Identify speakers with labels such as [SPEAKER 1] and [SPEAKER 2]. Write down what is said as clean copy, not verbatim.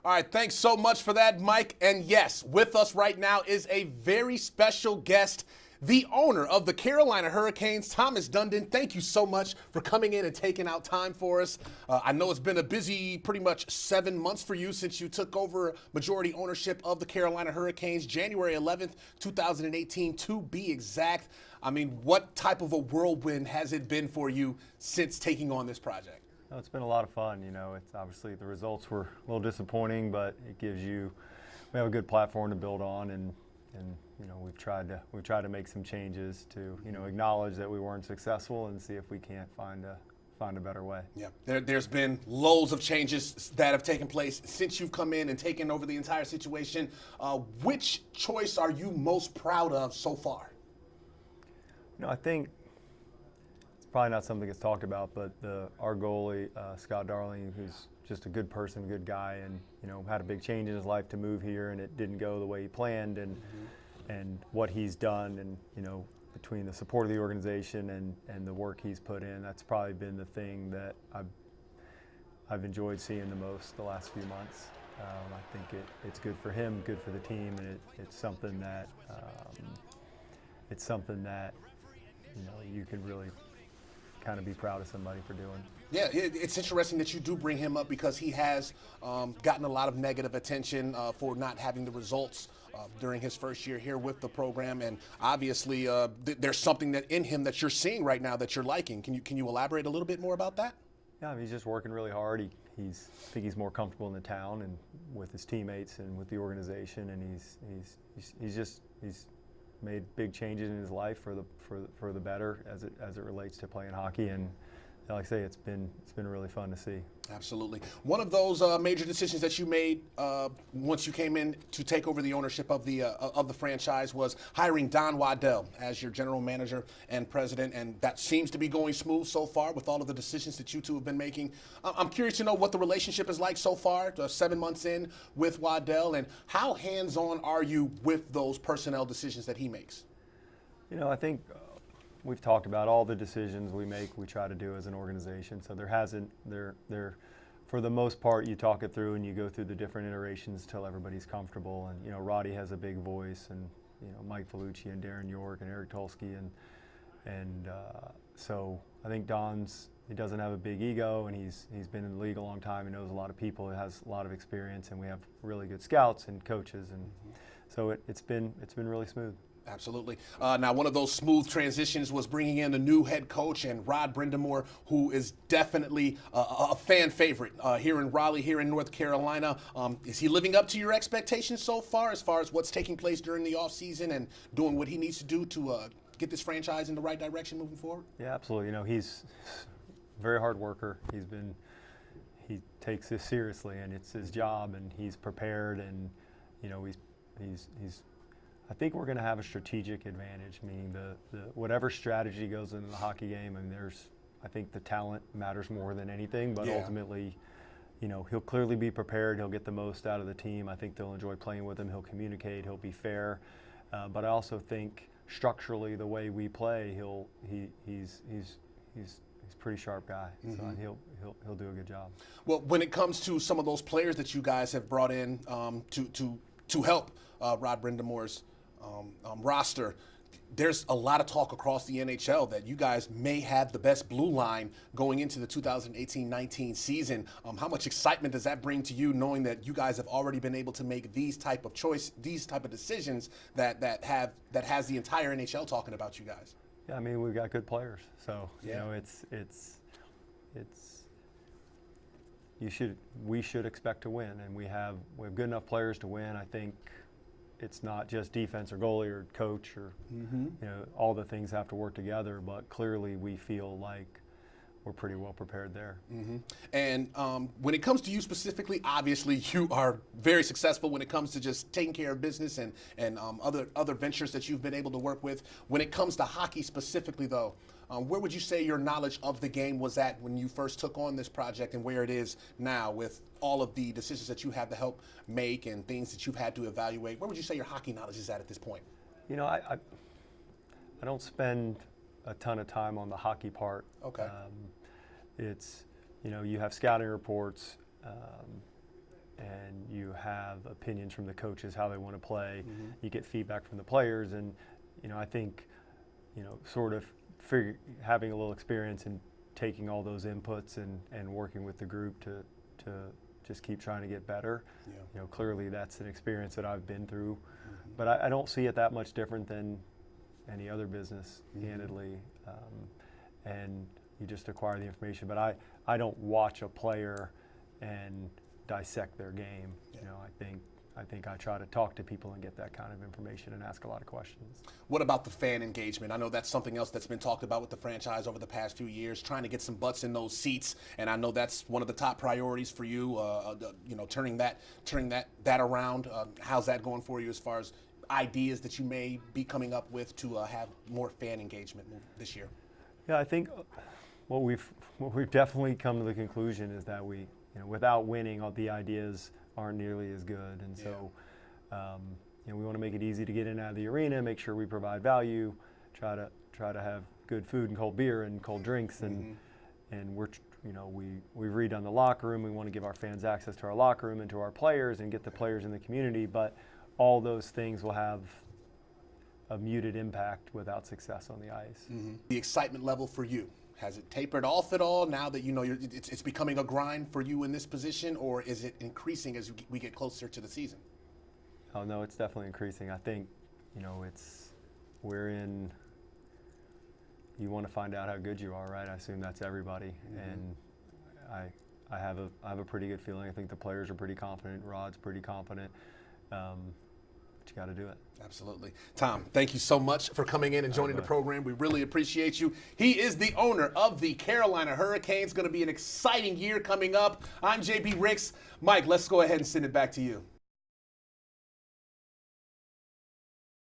[SPEAKER 1] All right, thanks so much for that, Mike. And yes, with us right now is a very special guest, the owner of the Carolina Hurricanes, Thomas Dundon. Thank you so much for coming in and taking out time for us. I know it's been a busy pretty much 7 months for you since you took over majority ownership of the Carolina Hurricanes, January 11th, 2018, to be exact. I mean, what type of a whirlwind has it been for you since taking on this project?
[SPEAKER 2] No, it's been a lot of fun. You know, it's obviously the results were a little disappointing, but it gives you, we have a good platform to build on, and you know, we've tried to make some changes to, you know, acknowledge that we weren't successful and see if we can't find a better way.
[SPEAKER 1] Yeah, there's been loads of changes that have taken place since you've come in and taken over the entire situation. Which choice are you most proud of so far?
[SPEAKER 2] You know, I think it's probably not something that's talked about, but our goalie, Scott Darling, who's just a good person, good guy, and, you know, had a big change in his life to move here, and it didn't go the way he planned, and what he's done, and, you know, between the support of the organization and the work he's put in, that's probably been the thing that I've enjoyed seeing the most the last few months. I think it's good for him, good for the team, and it's something that you know, you can really kind of be proud of somebody for doing.
[SPEAKER 1] Yeah, it's interesting that you do bring him up because he has gotten a lot of negative attention for not having the results during his first year here with the program, and obviously there's something that in him that you're seeing right now that you're liking. Can you elaborate a little bit more about that?
[SPEAKER 2] Yeah, I mean, he's just working really hard. I think he's more comfortable in the town and with his teammates and with the organization, and he's made big changes in his life for the better as it relates to playing hockey, and like I say, it's been really fun to see.
[SPEAKER 1] Absolutely. One of those major decisions that you made once you came in to take over the ownership of the franchise was hiring Don Waddell as your general manager and president, and that seems to be going smooth so far with all of the decisions that you two have been making. I'm curious to know what the relationship is like so far, 7 months in with Waddell, and how hands-on are you with those personnel decisions that he makes?
[SPEAKER 2] You know, I think we've talked about all the decisions we make, we try to do as an organization. So for the most part, you talk it through and you go through the different iterations till everybody's comfortable. And, you know, Roddy has a big voice, and, you know, Mike Felucci and Darren York and Eric Tulsky. And so I think he doesn't have a big ego, and he's been in the league a long time. He knows a lot of people. He has a lot of experience, and we have really good scouts and coaches. And so it's been really smooth.
[SPEAKER 1] Absolutely. Now, one of those smooth transitions was bringing in a new head coach, and Rod Brind'Amour, who is definitely a fan favorite here in Raleigh, here in North Carolina. Is he living up to your expectations so far as what's taking place during the offseason and doing what he needs to do to get this franchise in the right direction moving forward?
[SPEAKER 2] Yeah, absolutely. You know, he's a very hard worker. He takes this seriously, and it's his job, and he's prepared, and, you know, I think we're going to have a strategic advantage, meaning whatever strategy goes into the hockey game, and I think the talent matters more than anything, but ultimately, you know, he'll clearly be prepared. He'll get the most out of the team. I think they'll enjoy playing with him. He'll communicate. He'll be fair. But I also think structurally, the way we play, he's a pretty sharp guy. So he'll do a good job.
[SPEAKER 1] Well, when it comes to some of those players that you guys have brought in to help Rod Brind'Amour's roster, there's a lot of talk across the NHL that you guys may have the best blue line going into the 2018-19 season. How much excitement does that bring to you, knowing that you guys have already been able to make these type of decisions that has the entire NHL talking about you guys?
[SPEAKER 2] Yeah, I mean, we've got good players, so you know, we should expect to win, and we have good enough players to win. I think it's not just defense or goalie or coach or you know, all the things have to work together, but clearly we feel like we're pretty well prepared there.
[SPEAKER 1] And when it comes to you specifically, obviously you are very successful when it comes to just taking care of business and other ventures that you've been able to work with. When it comes to hockey specifically, though, where would you say your knowledge of the game was at when you first took on this project, and where it is now with all of the decisions that you had to help make and things that you've had to evaluate? Where would you say your hockey knowledge is at this point?
[SPEAKER 2] You know, I don't spend a ton of time on the hockey part.
[SPEAKER 1] Okay.
[SPEAKER 2] It's, you know, you have scouting reports, and have opinions from the coaches how they want to play. You get feedback from the players, and I think sort of having a little experience and taking all those inputs and working with the group to just keep trying to get better. Clearly that's an experience that I've been through, but I don't see it that much different than any other business, candidly. And you just acquire the information, but I don't watch a player and dissect their game. I think I try to talk to people and get that kind of information and ask a lot of questions.
[SPEAKER 1] What about the fan engagement? I know that's something else that's been talked about with the franchise over the past few years, trying to get some butts in those seats, and I know that's one of the top priorities for you. Turning that around. How's that going for you as far as ideas that you may be coming up with to have more fan engagement this year? Yeah,
[SPEAKER 2] I think what we've definitely come to the conclusion is that without winning, all the ideas aren't nearly as good, and so we want to make it easy to get in and out of the arena, make sure we provide value, try to have good food and cold beer and cold drinks, and we've redone the locker room. We want to give our fans access to our locker room and to our players and get the players in the community, but all those things will have a muted impact without success on the ice.
[SPEAKER 1] The excitement level for you, has it tapered off at all now that it's becoming a grind for you in this position, or is it increasing as we get closer to the season?
[SPEAKER 2] Oh no, it's definitely increasing. I think you want to find out how good you are, right? I assume that's everybody, and I have a pretty good feeling. I think the players are pretty confident. Rod's pretty confident. But you got to do it.
[SPEAKER 1] Absolutely. Tom, thank you so much for coming in and joining the program. We really appreciate you. He is the owner of the Carolina Hurricanes. Going to be an exciting year coming up. I'm JB Ricks. Mike, let's go ahead and send it back to you.